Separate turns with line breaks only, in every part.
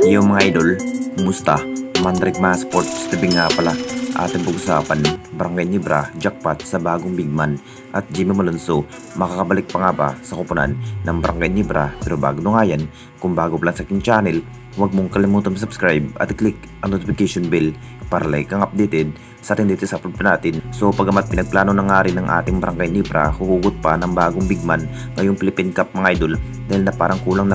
Yo mga idol, kumusta? Mandrik mga sports TV nga pala. Ating pag-usapan, Barangay Nibra, jackpot sa bagong big man at Jimmy Malonzo makakabalik pa nga ba sa kupunan ng Barangay Nibra. Pero bago nga yan, kung bago pa lang sa aking channel, huwag mong kalimutan subscribe at i-click ang notification bell para like kang updated sa atin dito sa upload pa natin. So pagamat pinagplano na nga rin ng ating Barangay Nibra, huhugot pa ng bagong big man ngayong Philippine Cup mga idol, dahil na parang kulang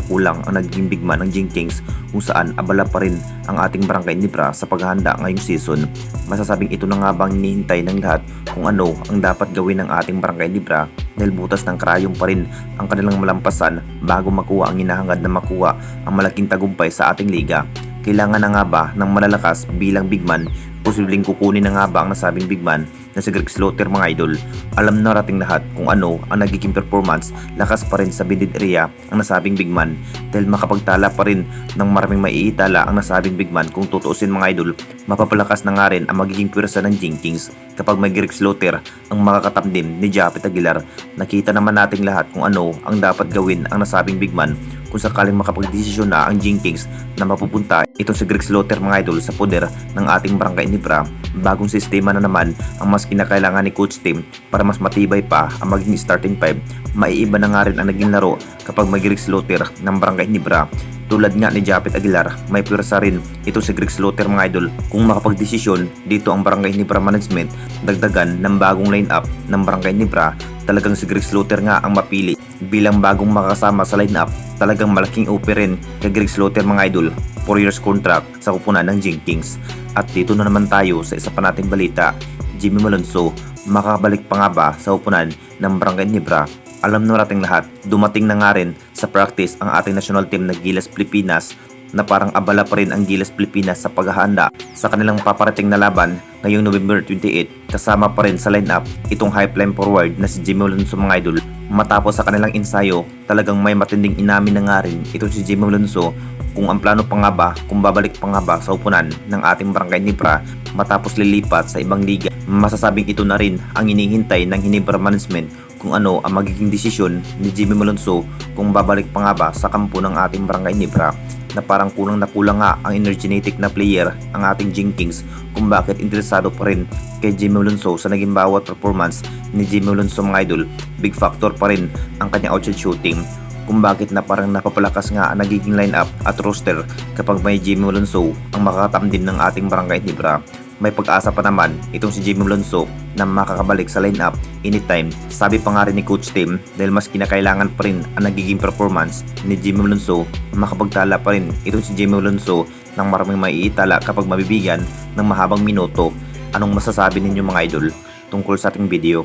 ang naging big man ng Jinkings, kung saan abala pa rin ang ating Barangay Nibra sa paghahanda ngayong season. Masasabing ito na nga bang hinihintay ng lahat kung ano ang dapat gawin ng ating Barangay Nibra, dahil butas ng karayom pa rin ang kanilang malampasan bago makuha ang hinahangad na makuha ang malaking tagumpay sa ating liga. Kailangan na nga ba ng malalakas bilang big man? Posibleng kukunin na nga ba ang nasabing big man na si Greg Slaughter mga idol? Alam na rating lahat kung ano ang nagiging performance, lakas pa rin sa bindid area ang nasabing big man, dahil makapagtala pa rin ng maraming maiitala ang nasabing big man. Kung tutuusin mga idol, mapapalakas na nga rin ang magiging pwersa ng Jinkings kapag may Greg Slaughter ang makakatamdim ni Japet Aguilar. Nakita naman nating lahat kung ano ang dapat gawin ang nasabing big man kung sakaling makapagdesisyon na ang Jinkings na mapupunta itong si Greg Slaughter mga idol sa poder ng ating Barangay Nibra. Bagong sistema na naman ang mas kinakailangan ni Coach Tim para mas matibay pa ang maging starting five. Maiiba na nga rin ang naging laro kapag may Greg Slaughter ng Barangay Nibra. Tulad nga ni Japet Aguilar, may pwersa rin ito si Greg Slaughter mga idol. Kung makapagdesisyon dito ang Barangay Nibra Management, dagdagan ng bagong lineup ng Barangay Nibra, talagang si Greg Slaughter nga ang mapili bilang bagong makasama sa lineup. Talagang malaking offer rin kay Greg Slaughter mga idol, 4 years contract sa kupunan ng Jinkings. At dito na naman tayo sa isa pa nating balita, Jimmy Malonzo makakabalik pa nga ba sa kupunan ng Barangay Nibra? Alam na nating lahat, dumating na nga rin sa practice ang ating national team na Gilas Pilipinas, na parang abala pa rin ang Gilas Pilipinas sa paghahanda sa kanilang paparating na laban ngayong November 28. Kasama pa rin sa lineup itong high flying forward na si Jimmy Malonzo mga idol. Matapos sa kanilang ensayo, talagang may matinding inamin na nga rin ito si Jimmy Malonzo kung ang plano pa nga ba, kung babalik pa nga ba sa upunan ng ating Barangay Nibra matapos lilipat sa ibang liga. Masasabing ito na rin ang hinihintay ng Nibra Management kung ano ang magiging desisyon ni Jimmy Malonzo kung babalik pa nga ba sa kampo ng ating Barangay Nibra, na parang kulang na kulang nga ang energetic na player ang ating Jinkings, kung bakit interesado pa rin kay Jimmy Malonzo sa naging bawat performance ni Jimmy Malonzo mga idol. Big factor pa rin ang kanyang outside shooting, kung bakit na parang napapalakas nga ang nagiging lineup at roster kapag may Jimmy Malonzo ang makakatamdim ng ating Barangay Nibra. May pag-asa pa naman itong si Jimmy Malonzo na makakabalik sa lineup anytime. Sabi pa nga rin ni Coach Tim, dahil mas kinakailangan pa rin ang nagiging performance ni Jimmy Malonzo, makapagtala pa rin itong si Jimmy Malonzo ng maraming maiitala kapag mabibigyan ng mahabang minuto. Anong masasabi ninyo mga idol tungkol sa ating video?